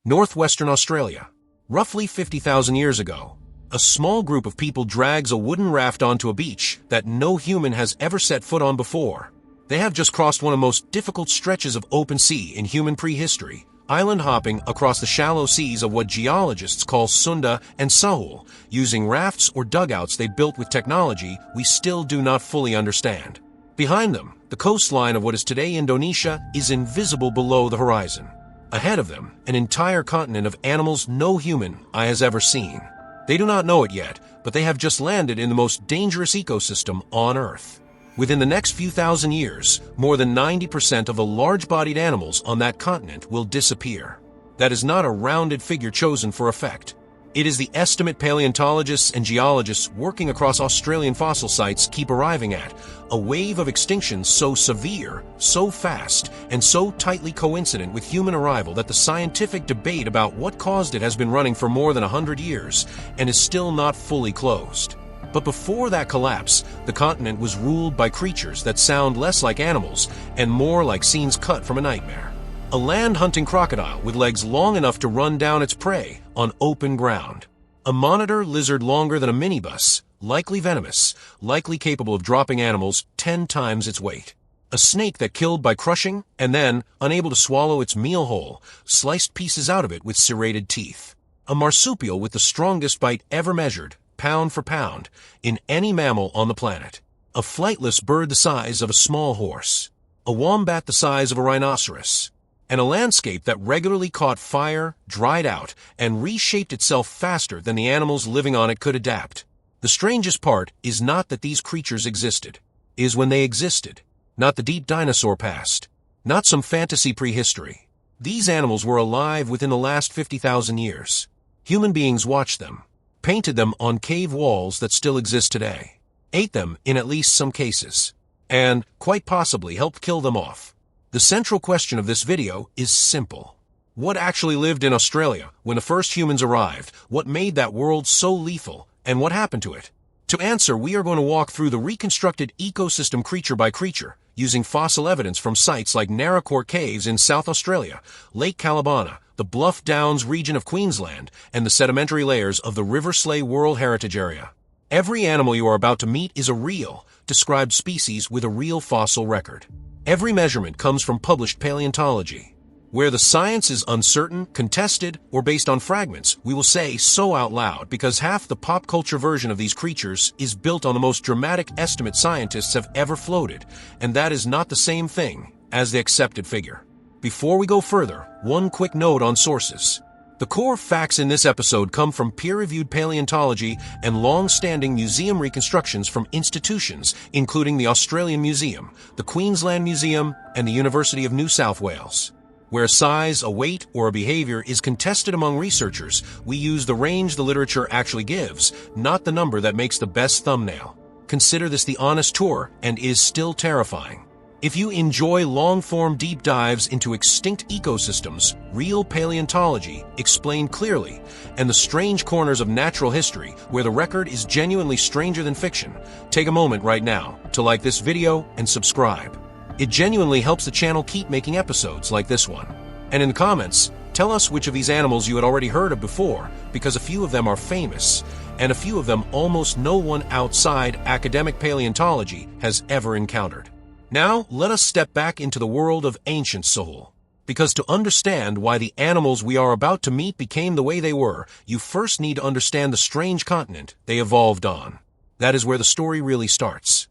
Northwestern Australia. Roughly 50,000 years ago, a small group of people drags a wooden raft onto a beach that no human has ever set foot on before. They have just crossed one of the most difficult stretches of open sea in human prehistory, island hopping across the shallow seas of what geologists call Sunda and Sahul, using rafts or dugouts they built with technology we still do not fully understand. Behind them, the coastline of what is today Indonesia is invisible below the horizon. Ahead of them, an entire continent of animals no human eye has ever seen. They do not know it yet, but they have just landed in the most dangerous ecosystem on Earth. Within the next few thousand years, more than 90% of the large-bodied animals on that continent will disappear. That is not a rounded figure chosen for effect. It is the estimate paleontologists and geologists working across Australian fossil sites keep arriving at, a wave of extinction so severe, so fast, and so tightly coincident with human arrival that the scientific debate about what caused it has been running for more than 100 years and is still not fully closed. But before that collapse, the continent was ruled by creatures that sound less like animals and more like scenes cut from a nightmare. A land-hunting crocodile with legs long enough to run down its prey on open ground. A monitor lizard longer than a minibus, likely venomous, likely capable of dropping animals 10 times its weight. A snake that killed by crushing and then, unable to swallow its meal whole, sliced pieces out of it with serrated teeth. A marsupial with the strongest bite ever measured, pound for pound, in any mammal on the planet. A flightless bird the size of a small horse. A wombat the size of a rhinoceros. And a landscape that regularly caught fire, dried out, and reshaped itself faster than the animals living on it could adapt. The strangest part is not that these creatures existed, is when they existed, not the deep dinosaur past, not some fantasy prehistory. These animals were alive within the last 50,000 years. Human beings watched them, painted them on cave walls that still exist today, ate them in at least some cases, and, quite possibly, helped kill them off. The central question of this video is simple. What actually lived in Australia when the first humans arrived? What made that world so lethal? And what happened to it? To answer, we are going to walk through the reconstructed ecosystem creature by creature, using fossil evidence from sites like Naracoorte Caves in South Australia, Lake Callabonna, the Bluff Downs region of Queensland, and the sedimentary layers of the Riversleigh World Heritage Area. Every animal you are about to meet is a real, described species with a real fossil record. Every measurement comes from published paleontology. Where the science is uncertain, contested, or based on fragments, we will say so out loud because half the pop culture version of these creatures is built on the most dramatic estimate scientists have ever floated, and that is not the same thing as the accepted figure. Before we go further, one quick note on sources. The core facts in this episode come from peer-reviewed paleontology and long-standing museum reconstructions from institutions, including the Australian Museum, the Queensland Museum, and the University of New South Wales. Where a size, a weight, or a behavior is contested among researchers, we use the range the literature actually gives, not the number that makes the best thumbnail. Consider this the honest tour, and is still terrifying. If you enjoy long-form deep dives into extinct ecosystems, real paleontology, explained clearly, and the strange corners of natural history where the record is genuinely stranger than fiction, take a moment right now to like this video and subscribe. It genuinely helps the channel keep making episodes like this one. And in the comments, tell us which of these animals you had already heard of before, because a few of them are famous, and a few of them almost no one outside academic paleontology has ever encountered. Now, let us step back into the world of ancient Sahul. Because to understand why the animals we are about to meet became the way they were, you first need to understand the strange continent they evolved on. That is where the story really starts.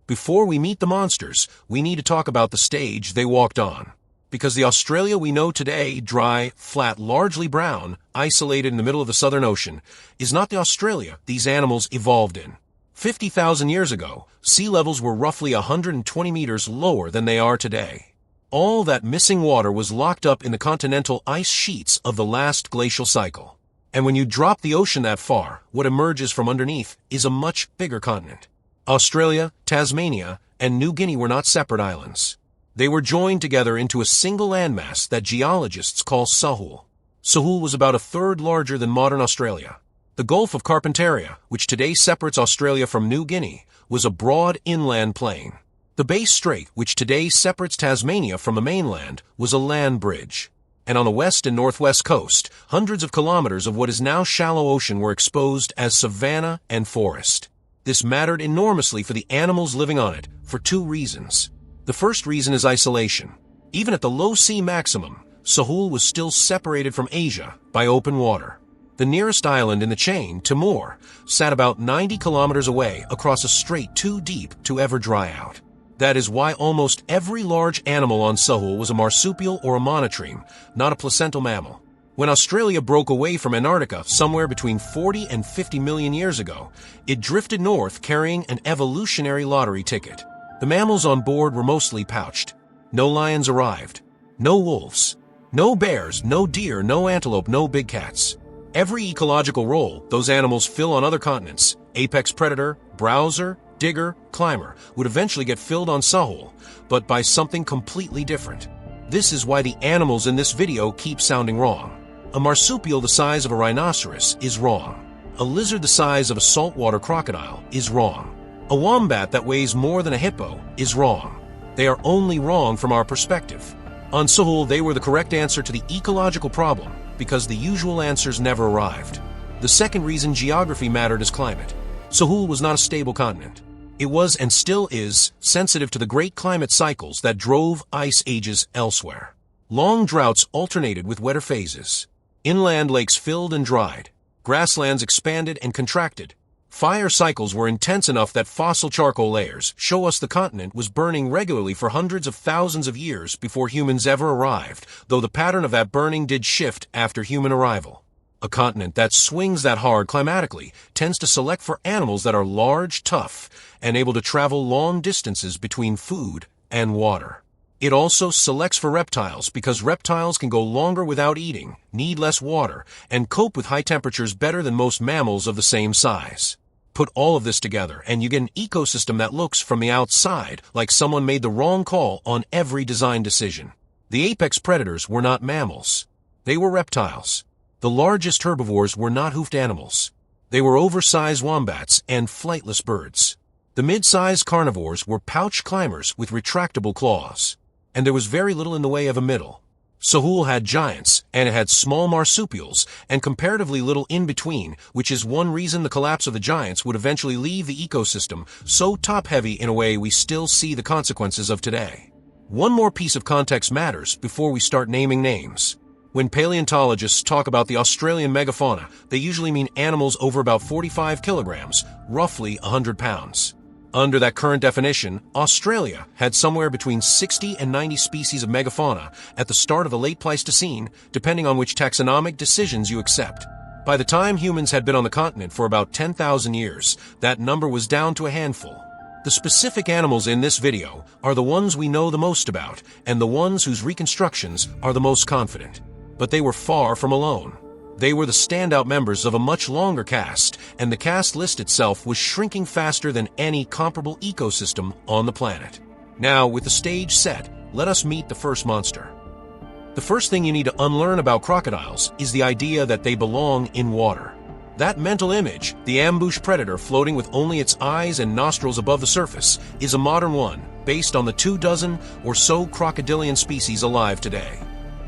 Before we meet the monsters, we need to talk about the stage they walked on. Because the Australia we know today, dry, flat, largely brown, isolated in the middle of the Southern Ocean, is not the Australia these animals evolved in. 50,000 years ago, sea levels were roughly 120 meters lower than they are today. All that missing water was locked up in the continental ice sheets of the last glacial cycle. And when you drop the ocean that far, what emerges from underneath is a much bigger continent. Australia, Tasmania, and New Guinea were not separate islands. They were joined together into a single landmass that geologists call Sahul. Sahul was about a third larger than modern Australia. The Gulf of Carpentaria, which today separates Australia from New Guinea, was a broad inland plain. The Bass Strait, which today separates Tasmania from the mainland, was a land bridge. and on the west and northwest coast, hundreds of kilometers of what is now shallow ocean were exposed as savanna and forest. This mattered enormously for the animals living on it, for two reasons. The first reason is isolation. Even at the low sea maximum, Sahul was still separated from Asia by open water. The nearest island in the chain, Timor, sat about 90 kilometers away across a strait too deep to ever dry out. That is why almost every large animal on Sahul was a marsupial or a monotreme, not a placental mammal. When Australia broke away from Antarctica somewhere between 40 and 50 million years ago, it drifted north carrying an evolutionary lottery ticket. The mammals on board were mostly pouched. No lions arrived. No wolves. No bears, no deer, no antelope, no big cats. Every ecological role those animals fill on other continents, apex predator, browser, digger, climber, would eventually get filled on Sahul, but by something completely different. This is why the animals in this video keep sounding wrong. A marsupial the size of a rhinoceros is wrong. A lizard the size of a saltwater crocodile is wrong. A wombat that weighs more than a hippo is wrong. They are only wrong from our perspective. On Sahul, they were the correct answer to the ecological problem because the usual answers never arrived. The second reason geography mattered is climate. Sahul was not a stable continent. It was and still is sensitive to the great climate cycles that drove ice ages elsewhere. Long droughts alternated with wetter phases. Inland lakes filled and dried. Grasslands expanded and contracted. Fire cycles were intense enough that fossil charcoal layers show us the continent was burning regularly for hundreds of thousands of years before humans ever arrived, though the pattern of that burning did shift after human arrival. A continent that swings that hard climatically tends to select for animals that are large, tough, and able to travel long distances between food and water. It also selects for reptiles because reptiles can go longer without eating, need less water, and cope with high temperatures better than most mammals of the same size. Put all of this together and you get an ecosystem that looks from the outside like someone made the wrong call on every design decision. The apex predators were not mammals. They were reptiles. The largest herbivores were not hoofed animals. They were oversized wombats and flightless birds. The mid-sized carnivores were pouch climbers with retractable claws. And there was very little in the way of a middle. Sahul had giants, and it had small marsupials, and comparatively little in between, which is one reason the collapse of the giants would eventually leave the ecosystem so top-heavy in a way we still see the consequences of today. One more piece of context matters before we start naming names. When paleontologists talk about the Australian megafauna, they usually mean animals over about 45 kilograms, roughly 100 pounds. Under that current definition, Australia had somewhere between 60 and 90 species of megafauna at the start of the late Pleistocene, depending on which taxonomic decisions you accept. By the time humans had been on the continent for about 10,000 years, that number was down to a handful. The specific animals in this video are the ones we know the most about, and the ones whose reconstructions are the most confident. But they were far from alone. They were the standout members of a much longer cast, and the cast list itself was shrinking faster than any comparable ecosystem on the planet. Now, with the stage set, let us meet the first monster. The first thing you need to unlearn about crocodiles is the idea that they belong in water. That mental image, the ambush predator floating with only its eyes and nostrils above the surface, is a modern one, based on the 24 or so crocodilian species alive today.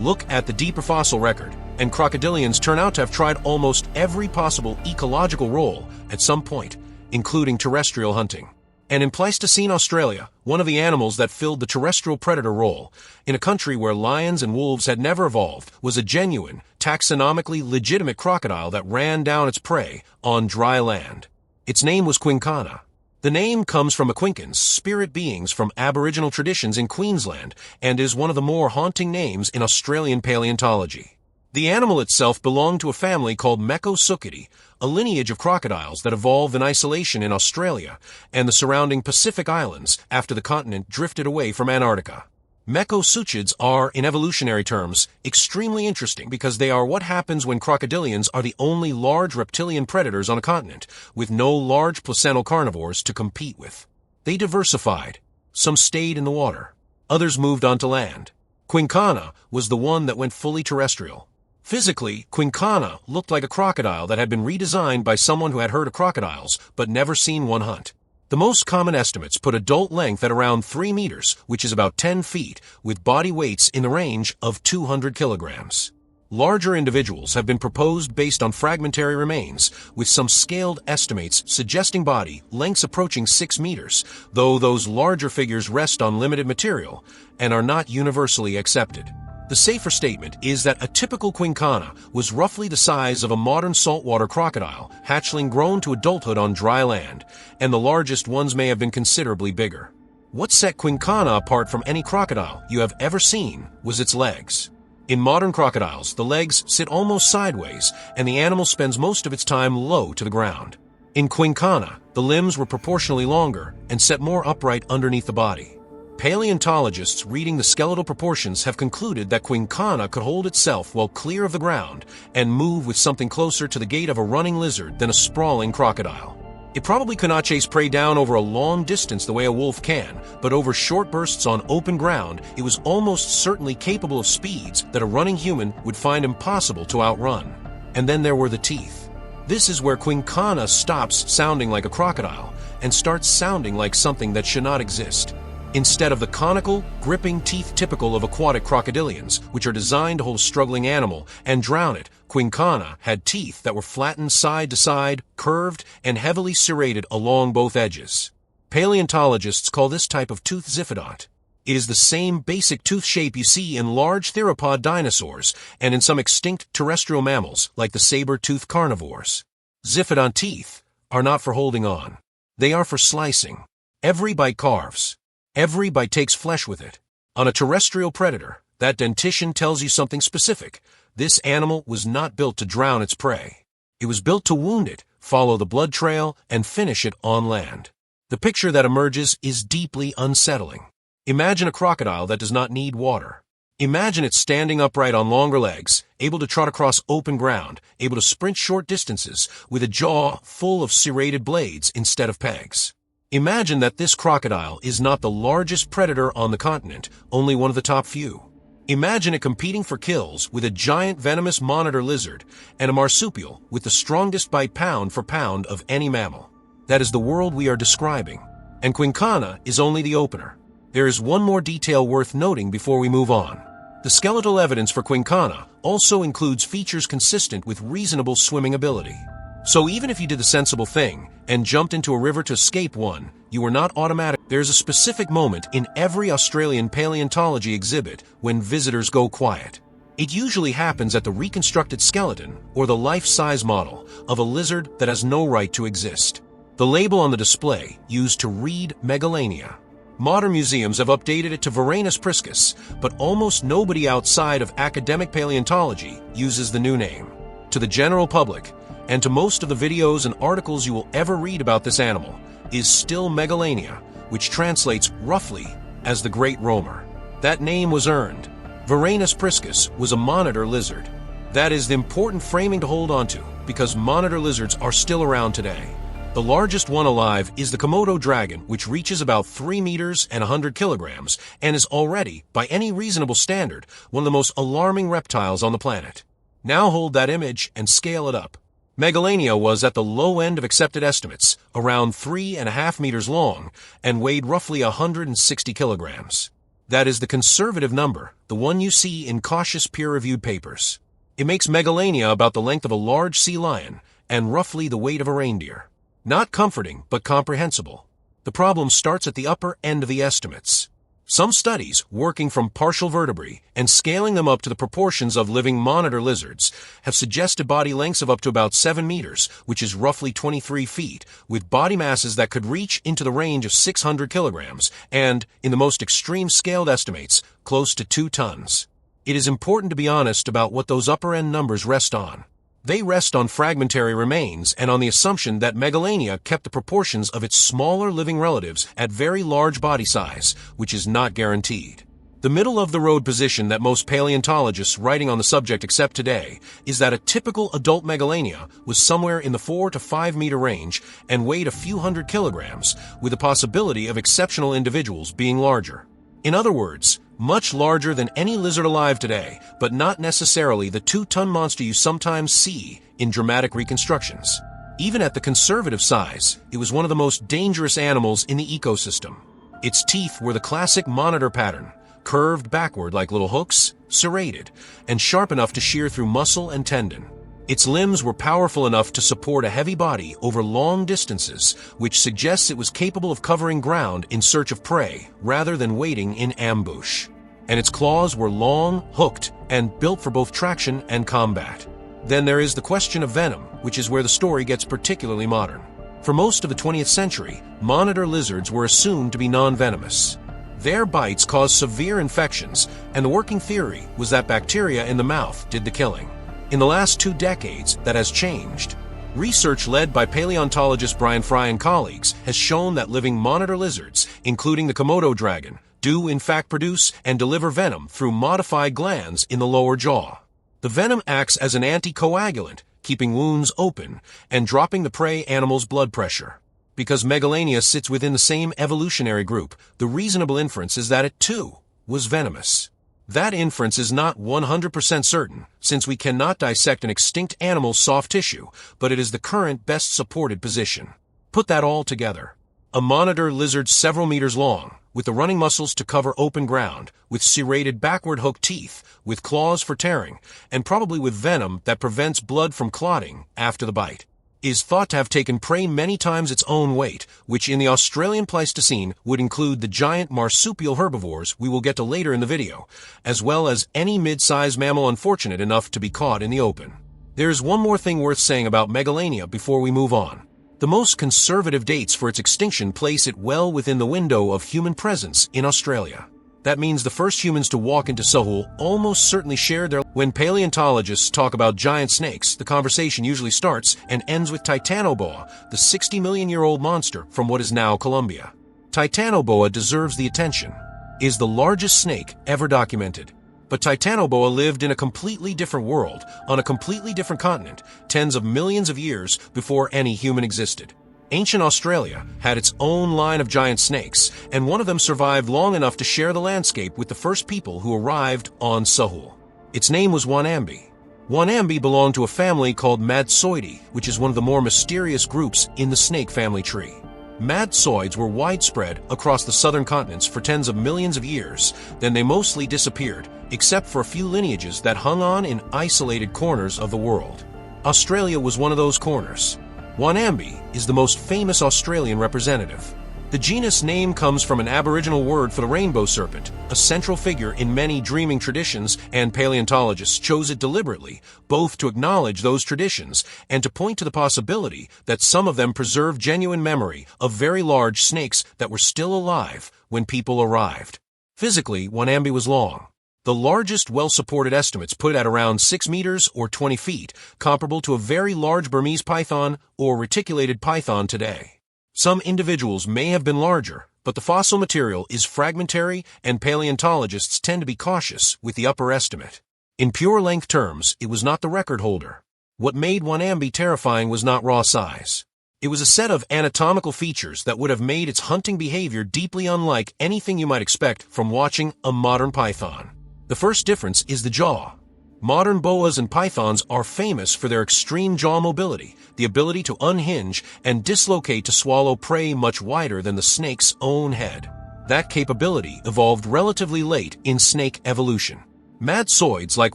Look at the deeper fossil record, and crocodilians turn out to have tried almost every possible ecological role at some point, including terrestrial hunting. And in Pleistocene Australia, one of the animals that filled the terrestrial predator role, in a country where lions and wolves had never evolved, was a genuine, taxonomically legitimate crocodile that ran down its prey on dry land. Its name was Quinkana. The name comes from Quinkans, spirit beings from Aboriginal traditions in Queensland, and is one of the more haunting names in Australian paleontology. The animal itself belonged to a family called Megalania, a lineage of crocodiles that evolved in isolation in Australia and the surrounding Pacific Islands after the continent drifted away from Antarctica. Megalanians are, in evolutionary terms, extremely interesting because they are what happens when crocodilians are the only large reptilian predators on a continent, with no large placental carnivores to compete with. They diversified. Some stayed in the water. Others moved onto land. Quinkana was the one that went fully terrestrial. Physically, Quinkana looked like a crocodile that had been redesigned by someone who had heard of crocodiles but never seen one hunt. The most common estimates put adult length at around 3 meters, which is about 10 feet, with body weights in the range of 200 kilograms. Larger individuals have been proposed based on fragmentary remains, with some scaled estimates suggesting body lengths approaching 6 meters, though those larger figures rest on limited material and are not universally accepted. The safer statement is that a typical Quinkana was roughly the size of a modern saltwater crocodile, hatchling grown to adulthood on dry land, and the largest ones may have been considerably bigger. What set Quinkana apart from any crocodile you have ever seen was its legs. In modern crocodiles, the legs sit almost sideways, and the animal spends most of its time low to the ground. In Quinkana, the limbs were proportionally longer and set more upright underneath the body. Paleontologists reading the skeletal proportions have concluded that Quinkana could hold itself while clear of the ground and move with something closer to the gait of a running lizard than a sprawling crocodile. It probably could not chase prey down over a long distance the way a wolf can, but over short bursts on open ground, it was almost certainly capable of speeds that a running human would find impossible to outrun. And then there were the teeth. This is where Quinkana stops sounding like a crocodile and starts sounding like something that should not exist. Instead of the conical, gripping teeth typical of aquatic crocodilians, which are designed to hold a struggling animal and drown it, Quinkana had teeth that were flattened side to side, curved, and heavily serrated along both edges. Paleontologists call this type of tooth xiphidont. It is the same basic tooth shape you see in large theropod dinosaurs and in some extinct terrestrial mammals like the saber-toothed carnivores. Xiphidont teeth are not for holding on. They are for slicing. Every bite carves. Every bite takes flesh with it. On a terrestrial predator, that dentition tells you something specific. This animal was not built to drown its prey. It was built to wound it, follow the blood trail, and finish it on land. The picture that emerges is deeply unsettling. Imagine a crocodile that does not need water. Imagine it standing upright on longer legs, able to trot across open ground, able to sprint short distances, with a jaw full of serrated blades instead of pegs. Imagine that this crocodile is not the largest predator on the continent, only one of the top few. Imagine it competing for kills with a giant venomous monitor lizard and a marsupial with the strongest bite pound for pound of any mammal. That is the world we are describing. And Quinkana is only the opener. There is one more detail worth noting before we move on. The skeletal evidence for Quinkana also includes features consistent with reasonable swimming ability. So even if you did the sensible thing and jumped into a river to escape one, you were not automatic. There's a specific moment in every Australian paleontology exhibit when visitors go quiet. It usually happens at the reconstructed skeleton or the life-size model of a lizard that has no right to exist. The label on the display used to read Megalania. Modern museums have updated it to Varanus priscus, but almost nobody outside of academic paleontology uses the new name. To the general public, and to most of the videos and articles you will ever read about this animal, is still Megalania, which translates roughly as the Great Roamer. That name was earned. Varanus priscus was a monitor lizard. That is the important framing to hold on to, because monitor lizards are still around today. The largest one alive is the Komodo dragon, which reaches about 3 meters and 100 kilograms, and is already, by any reasonable standard, one of the most alarming reptiles on the planet. Now hold that image and scale it up. Megalania was at the low end of accepted estimates, around 3.5 meters long, and weighed roughly 160 kilograms. That is the conservative number, the one you see in cautious peer-reviewed papers. It makes Megalania about the length of a large sea lion, and roughly the weight of a reindeer. Not comforting, but comprehensible. The problem starts at the upper end of the estimates. Some studies, working from partial vertebrae and scaling them up to the proportions of living monitor lizards, have suggested body lengths of up to about 7 meters, which is roughly 23 feet, with body masses that could reach into the range of 600 kilograms, and, in the most extreme scaled estimates, close to 2 tons. It is important to be honest about what those upper-end numbers rest on. They rest on fragmentary remains and on the assumption that Megalania kept the proportions of its smaller living relatives at very large body size, which is not guaranteed. The middle-of-the-road position that most paleontologists writing on the subject accept today is that a typical adult Megalania was somewhere in the 4 to 5 meter range and weighed a few hundred kilograms, with the possibility of exceptional individuals being larger. In other words, much larger than any lizard alive today, but not necessarily the 2-ton monster you sometimes see in dramatic reconstructions. Even at the conservative size, it was one of the most dangerous animals in the ecosystem. Its teeth were the classic monitor pattern, curved backward like little hooks, serrated, and sharp enough to shear through muscle and tendon. Its limbs were powerful enough to support a heavy body over long distances, which suggests it was capable of covering ground in search of prey rather than waiting in ambush. And its claws were long, hooked, and built for both traction and combat. Then there is the question of venom, which is where the story gets particularly modern. For most of the 20th century, monitor lizards were assumed to be non-venomous. Their bites caused severe infections, and the working theory was that bacteria in the mouth did the killing. In the last 2 decades, that has changed. Research led by paleontologist Brian Fry and colleagues has shown that living monitor lizards, including the Komodo dragon, do in fact produce and deliver venom through modified glands in the lower jaw. The venom acts as an anticoagulant, keeping wounds open and dropping the prey animal's blood pressure. Because Megalania sits within the same evolutionary group, the reasonable inference is that it, too, was venomous. That inference is not 100% certain, since we cannot dissect an extinct animal's soft tissue, but it is the current best supported position. Put that all together. A monitor lizard several meters long, with the running muscles to cover open ground, with serrated backward hooked teeth, with claws for tearing, and probably with venom that prevents blood from clotting after the bite, is thought to have taken prey many times its own weight, which in the Australian Pleistocene would include the giant marsupial herbivores we will get to later in the video, as well as any mid-sized mammal unfortunate enough to be caught in the open. There is one more thing worth saying about Megalania before we move on. The most conservative dates for its extinction place it well within the window of human presence in Australia. That means the first humans to walk into Sahul almost certainly shared their... When paleontologists talk about giant snakes, the conversation usually starts and ends with Titanoboa, the 60-million-year-old monster from what is now Colombia. Titanoboa deserves the attention. It is the largest snake ever documented. But Titanoboa lived in a completely different world, on a completely different continent, tens of millions of years before any human existed. Ancient Australia had its own line of giant snakes, and one of them survived long enough to share the landscape with the first people who arrived on Sahul. Its name was Wonambi. Wonambi belonged to a family called Madtsoidae, which is one of the more mysterious groups in the snake family tree. Madtsoids were widespread across the southern continents for tens of millions of years, then they mostly disappeared, except for a few lineages that hung on in isolated corners of the world. Australia was one of those corners. Wonambi is the most famous Australian representative. The genus name comes from an Aboriginal word for the rainbow serpent, a central figure in many dreaming traditions, and paleontologists chose it deliberately, both to acknowledge those traditions and to point to the possibility that some of them preserve genuine memory of very large snakes that were still alive when people arrived. Physically, Wonambi was long. The largest well-supported estimates put it at around 6 meters or 20 feet, comparable to a very large Burmese python or reticulated python today. Some individuals may have been larger, but the fossil material is fragmentary and paleontologists tend to be cautious with the upper estimate. In pure length terms, it was not the record holder. What made Wonambi terrifying was not raw size. It was a set of anatomical features that would have made its hunting behavior deeply unlike anything you might expect from watching a modern python. The first difference is the jaw. Modern boas and pythons are famous for their extreme jaw mobility, the ability to unhinge and dislocate to swallow prey much wider than the snake's own head. That capability evolved relatively late in snake evolution. Madtsoids like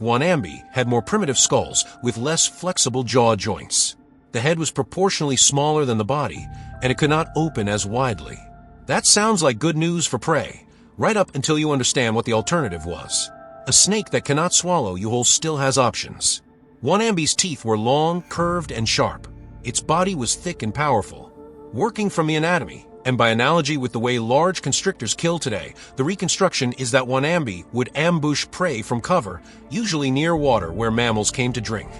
Wonambi had more primitive skulls with less flexible jaw joints. The head was proportionally smaller than the body, and it could not open as widely. That sounds like good news for prey, right up until you understand what the alternative was. A snake that cannot swallow you whole still has options. Wonambi's teeth were long, curved, and sharp. Its body was thick and powerful. Working from the anatomy, and by analogy with the way large constrictors kill today, the reconstruction is that Wonambi would ambush prey from cover, usually near water where mammals came to drink.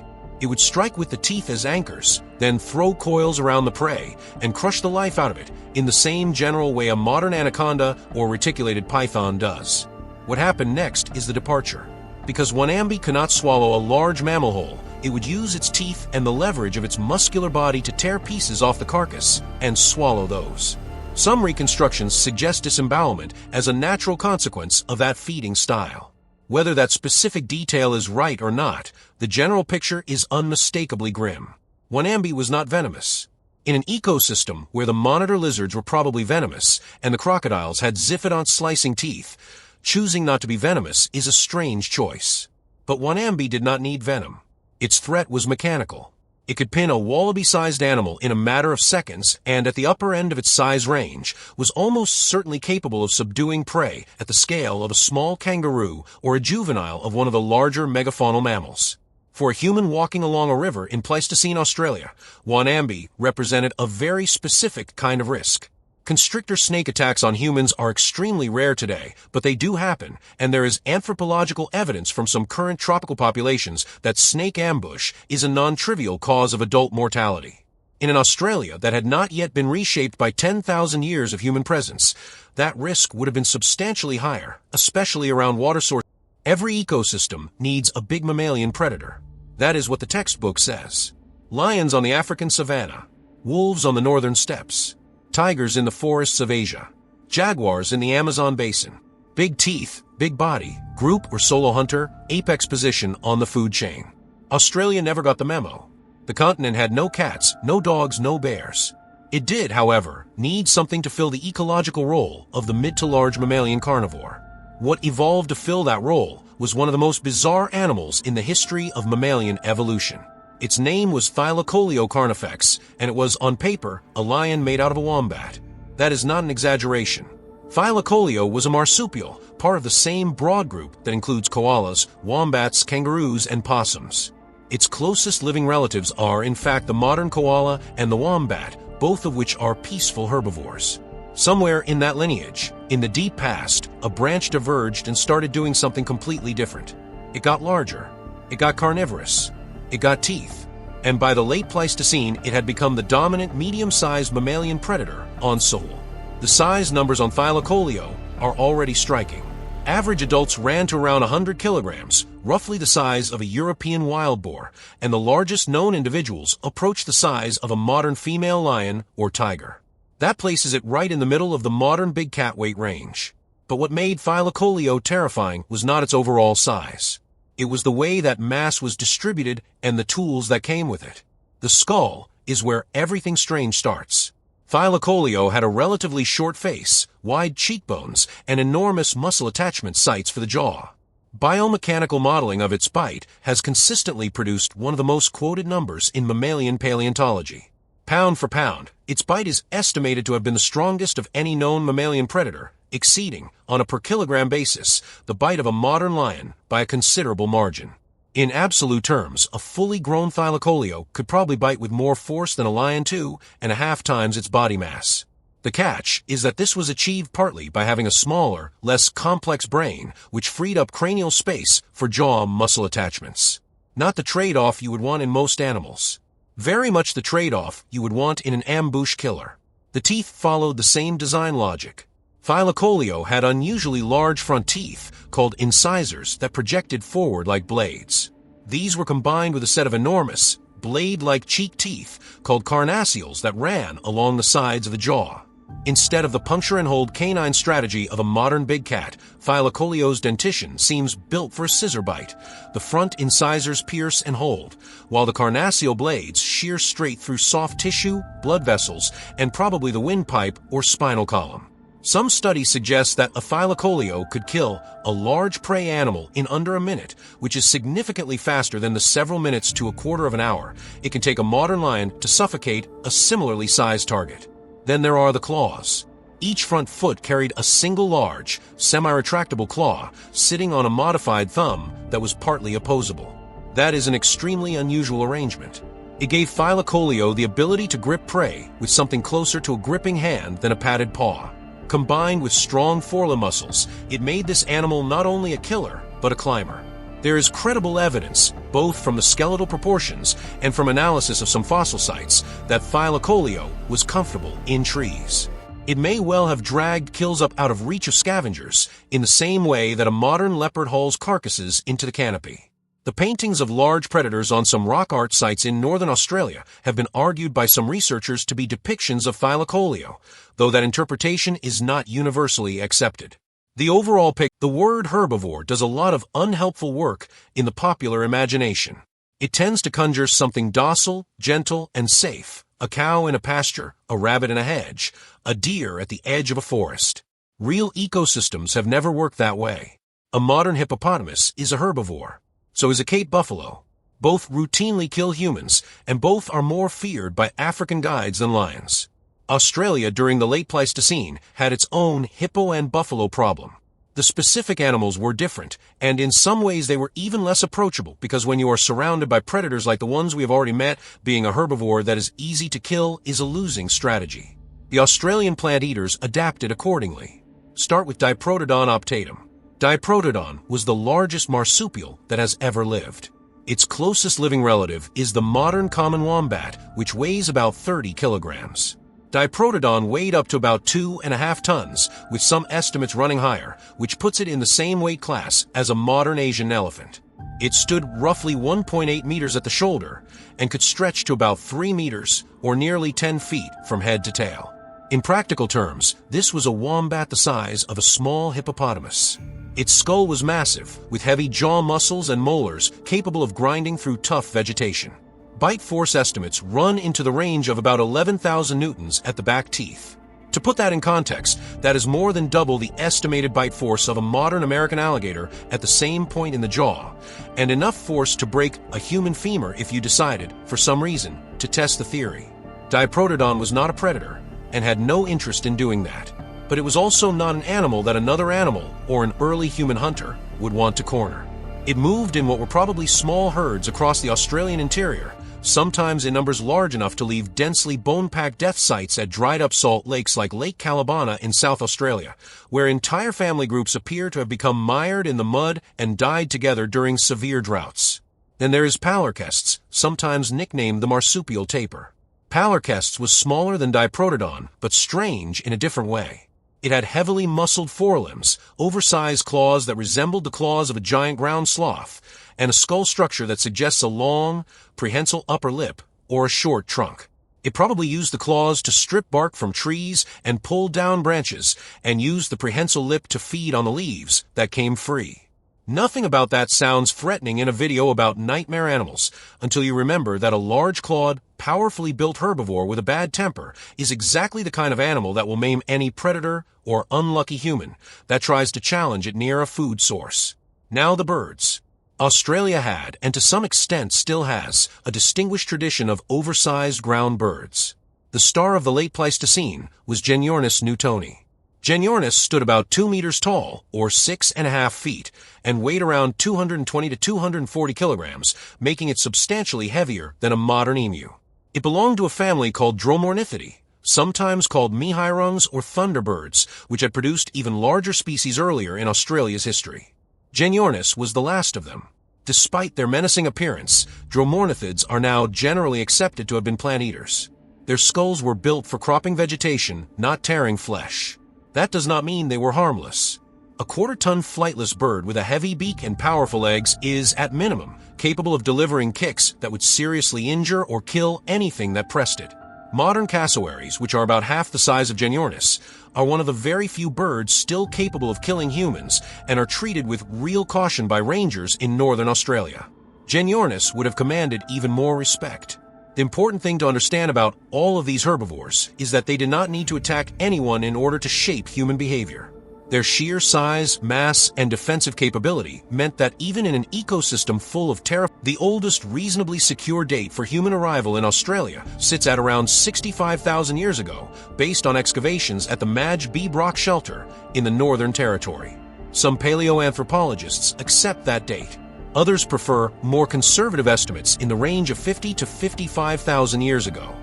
It would strike with the teeth as anchors, then throw coils around the prey and crush the life out of it in the same general way a modern anaconda or reticulated python does. What happened next is the departure. Because Wonambi cannot swallow a large mammal whole, it would use its teeth and the leverage of its muscular body to tear pieces off the carcass and swallow those. Some reconstructions suggest disembowelment as a natural consequence of that feeding style. Whether that specific detail is right or not, the general picture is unmistakably grim. Wonambi was not venomous. In an ecosystem where the monitor lizards were probably venomous and the crocodiles had ziphidont-slicing teeth, choosing not to be venomous is a strange choice. But Wonambi did not need venom. Its threat was mechanical. It could pin a wallaby-sized animal in a matter of seconds and, at the upper end of its size range, was almost certainly capable of subduing prey at the scale of a small kangaroo or a juvenile of one of the larger megafaunal mammals. For a human walking along a river in Pleistocene Australia, Wonambi represented a very specific kind of risk. Constrictor snake attacks on humans are extremely rare today, but they do happen, and there is anthropological evidence from some current tropical populations that snake ambush is a non-trivial cause of adult mortality. In an Australia that had not yet been reshaped by 10,000 years of human presence, that risk would have been substantially higher, especially around water sources. Every ecosystem needs a big mammalian predator. That is what the textbook says. Lions on the African savanna, wolves on the northern steppes, tigers in the forests of Asia, jaguars in the Amazon basin. Big teeth, big body, group or solo hunter, apex position on the food chain. Australia never got the memo. The continent had no cats, no dogs, no bears. It did, however, need something to fill the ecological role of the mid to large mammalian carnivore. What evolved to fill that role was one of the most bizarre animals in the history of mammalian evolution. Its name was Thylacoleo carnifex, and it was, on paper, a lion made out of a wombat. That is not an exaggeration. Thylacoleo was a marsupial, part of the same broad group that includes koalas, wombats, kangaroos, and possums. Its closest living relatives are, in fact, the modern koala and the wombat, both of which are peaceful herbivores. Somewhere in that lineage, in the deep past, a branch diverged and started doing something completely different. It got larger. It got carnivorous. It got teeth. And by the late Pleistocene, it had become the dominant medium-sized mammalian predator on Sahul. The size numbers on Thylacoleo are already striking. Average adults ran to around 100 kilograms, roughly the size of a European wild boar, and the largest known individuals approached the size of a modern female lion or tiger. That places it right in the middle of the modern big cat weight range. But what made Thylacoleo terrifying was not its overall size. It was the way that mass was distributed and the tools that came with it. The skull is where everything strange starts. Thylacoleo had a relatively short face, wide cheekbones, and enormous muscle attachment sites for the jaw. Biomechanical modeling of its bite has consistently produced one of the most quoted numbers in mammalian paleontology. Pound for pound, its bite is estimated to have been the strongest of any known mammalian predator, exceeding, on a per-kilogram basis, the bite of a modern lion by a considerable margin. In absolute terms, a fully grown Thylacoleo could probably bite with more force than a lion 2.5 times its body mass. The catch is that this was achieved partly by having a smaller, less complex brain, which freed up cranial space for jaw muscle attachments. Not the trade-off you would want in most animals. Very much the trade-off you would want in an ambush killer. The teeth followed the same design logic. Thylacoleo had unusually large front teeth, called incisors, that projected forward like blades. These were combined with a set of enormous, blade-like cheek teeth, called carnassials, that ran along the sides of the jaw. Instead of the puncture-and-hold canine strategy of a modern big cat, Thylacoleo's dentition seems built for a scissor bite. The front incisors pierce and hold, while the carnassial blades shear straight through soft tissue, blood vessels, and probably the windpipe or spinal column. Some studies suggest that a Thylacoleo could kill a large prey animal in under a minute, which is significantly faster than the several minutes to a quarter of an hour it can take a modern lion to suffocate a similarly sized target. Then there are the claws. Each front foot carried a single large, semi-retractable claw sitting on a modified thumb that was partly opposable. That is an extremely unusual arrangement. It gave Thylacoleo the ability to grip prey with something closer to a gripping hand than a padded paw. Combined with strong forelimb muscles, it made this animal not only a killer, but a climber. There is credible evidence, both from the skeletal proportions and from analysis of some fossil sites, that Thylacoleo was comfortable in trees. It may well have dragged kills up out of reach of scavengers, in the same way that a modern leopard hauls carcasses into the canopy. The paintings of large predators on some rock art sites in northern Australia have been argued by some researchers to be depictions of Thylacoleo, though that interpretation is not universally accepted. The overall the word herbivore does a lot of unhelpful work in the popular imagination. It tends to conjure something docile, gentle, and safe: a cow in a pasture, a rabbit in a hedge, a deer at the edge of a forest. Real ecosystems have never worked that way. A modern hippopotamus is a herbivore. So is a Cape buffalo. Both routinely kill humans, and both are more feared by African guides than lions. Australia during the late Pleistocene had its own hippo and buffalo problem. The specific animals were different, and in some ways they were even less approachable, because when you are surrounded by predators like the ones we have already met, being a herbivore that is easy to kill is a losing strategy. The Australian plant eaters adapted accordingly. Start with Diprotodon optatum. Diprotodon was the largest marsupial that has ever lived. Its closest living relative is the modern common wombat, which weighs about 30 kilograms. Diprotodon weighed up to about 2.5 tons, with some estimates running higher, which puts it in the same weight class as a modern Asian elephant. It stood roughly 1.8 meters at the shoulder and could stretch to about 3 meters, or nearly 10 feet, from head to tail. In practical terms, this was a wombat the size of a small hippopotamus. Its skull was massive, with heavy jaw muscles and molars capable of grinding through tough vegetation. Bite force estimates run into the range of about 11,000 newtons at the back teeth. To put that in context, that is more than double the estimated bite force of a modern American alligator at the same point in the jaw, and enough force to break a human femur if you decided, for some reason, to test the theory. Diprotodon was not a predator, and had no interest in doing that. But it was also not an animal that another animal, or an early human hunter, would want to corner. It moved in what were probably small herds across the Australian interior, sometimes in numbers large enough to leave densely bone-packed death sites at dried-up salt lakes like Lake Callabonna in South Australia, where entire family groups appear to have become mired in the mud and died together during severe droughts. Then there is Paleontologists, sometimes nicknamed the marsupial tapir. Paleontologists was smaller than Diprotodon, but strange in a different way. It had heavily muscled forelimbs, oversized claws that resembled the claws of a giant ground sloth, and a skull structure that suggests a long, prehensile upper lip or a short trunk. It probably used the claws to strip bark from trees and pull down branches, and used the prehensile lip to feed on the leaves that came free. Nothing about that sounds threatening in a video about nightmare animals, until you remember that a large-clawed, powerfully built herbivore with a bad temper is exactly the kind of animal that will maim any predator or unlucky human that tries to challenge it near a food source. Now the birds. Australia had, and to some extent still has, a distinguished tradition of oversized ground birds. The star of the late Pleistocene was Genyornis newtoni. Genyornis stood about 2 meters tall, or 6.5 feet, and weighed around 220 to 240 kilograms, making it substantially heavier than a modern emu. It belonged to a family called Dromornithidae, sometimes called mehyrungs or thunderbirds, which had produced even larger species earlier in Australia's history. Genyornis was the last of them. Despite their menacing appearance, Dromornithids are now generally accepted to have been plant eaters. Their skulls were built for cropping vegetation, not tearing flesh. That does not mean they were harmless. A quarter-ton flightless bird with a heavy beak and powerful legs is, at minimum, capable of delivering kicks that would seriously injure or kill anything that pressed it. Modern cassowaries, which are about half the size of Genyornis, are one of the very few birds still capable of killing humans and are treated with real caution by rangers in northern Australia. Genyornis would have commanded even more respect. The important thing to understand about all of these herbivores is that they did not need to attack anyone in order to shape human behavior. Their sheer size, mass, and defensive capability meant that even in an ecosystem full of the oldest reasonably secure date for human arrival in Australia sits at around 65,000 years ago, based on excavations at the Madge B. Brock Shelter in the Northern Territory. Some paleoanthropologists accept that date. Others prefer more conservative estimates in the range of 50 to 55,000 years ago.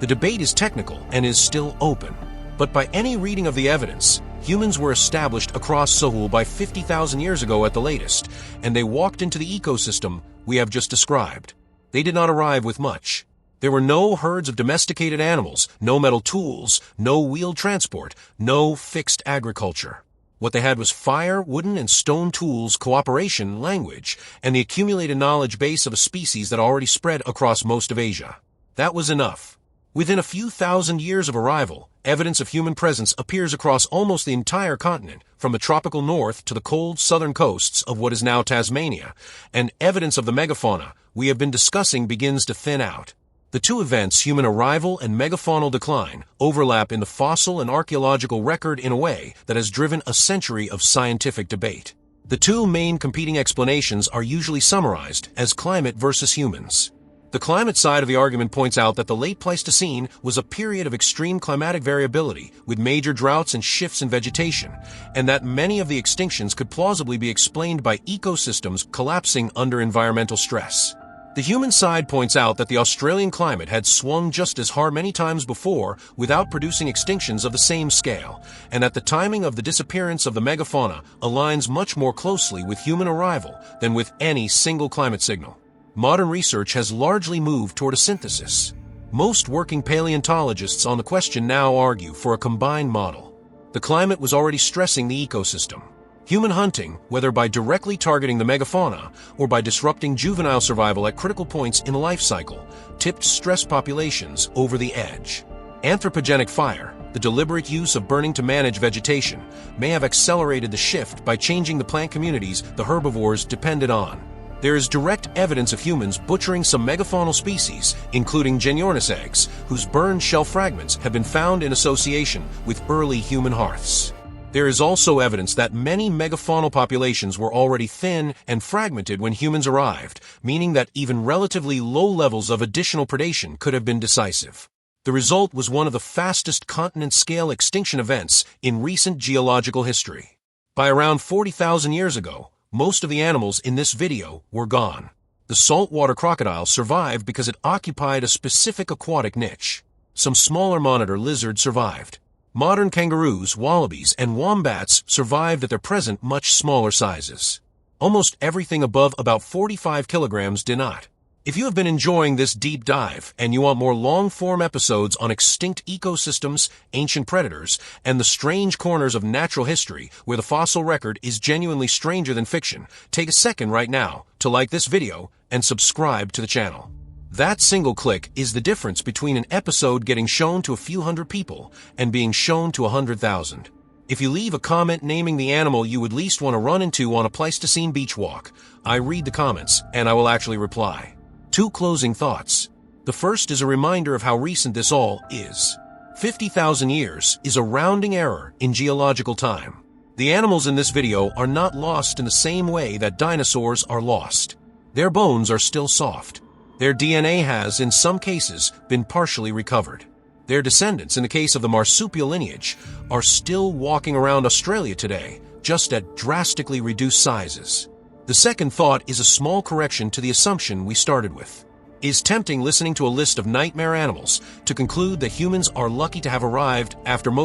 The debate is technical and is still open, but by any reading of the evidence, humans were established across Sahul by 50,000 years ago at the latest, and they walked into the ecosystem we have just described. They did not arrive with much. There were no herds of domesticated animals, no metal tools, no wheeled transport, no fixed agriculture. What they had was fire, wooden and stone tools, cooperation, language, and the accumulated knowledge base of a species that already spread across most of Asia. That was enough. Within a few thousand years of arrival, evidence of human presence appears across almost the entire continent, from the tropical north to the cold southern coasts of what is now Tasmania, and evidence of the megafauna we have been discussing begins to thin out. The two events, human arrival and megafaunal decline, overlap in the fossil and archaeological record in a way that has driven a century of scientific debate. The two main competing explanations are usually summarized as climate versus humans. The climate side of the argument points out that the late Pleistocene was a period of extreme climatic variability with major droughts and shifts in vegetation, and that many of the extinctions could plausibly be explained by ecosystems collapsing under environmental stress. The human side points out that the Australian climate had swung just as hard many times before without producing extinctions of the same scale, and that the timing of the disappearance of the megafauna aligns much more closely with human arrival than with any single climate signal. Modern research has largely moved toward a synthesis. Most working paleontologists on the question now argue for a combined model. The climate was already stressing the ecosystem. Human hunting, whether by directly targeting the megafauna or by disrupting juvenile survival at critical points in the life cycle, tipped stressed populations over the edge. Anthropogenic fire, the deliberate use of burning to manage vegetation, may have accelerated the shift by changing the plant communities the herbivores depended on. There is direct evidence of humans butchering some megafaunal species, including Genyornis eggs, whose burned shell fragments have been found in association with early human hearths. There is also evidence that many megafaunal populations were already thin and fragmented when humans arrived, meaning that even relatively low levels of additional predation could have been decisive. The result was one of the fastest continent-scale extinction events in recent geological history. By around 40,000 years ago, most of the animals in this video were gone. The saltwater crocodile survived because it occupied a specific aquatic niche. Some smaller monitor lizards survived. Modern kangaroos, wallabies, and wombats survived at their present much smaller sizes. Almost everything above about 45 kilograms did not. If you have been enjoying this deep dive and you want more long-form episodes on extinct ecosystems, ancient predators, and the strange corners of natural history where the fossil record is genuinely stranger than fiction, take a second right now to like this video and subscribe to the channel. That single click is the difference between an episode getting shown to a few hundred people and being shown to 100,000. If you leave a comment naming the animal you would least want to run into on a Pleistocene beach walk, I read the comments and I will actually reply. 2 closing thoughts. The first is a reminder of how recent this all is. 50,000 years is a rounding error in geological time. The animals in this video are not lost in the same way that dinosaurs are lost. Their bones are still soft. Their DNA has, in some cases, been partially recovered. Their descendants, in the case of the marsupial lineage, are still walking around Australia today, just at drastically reduced sizes. The second thought is a small correction to the assumption we started with. It is tempting listening to a list of nightmare animals to conclude that humans are lucky to have arrived after most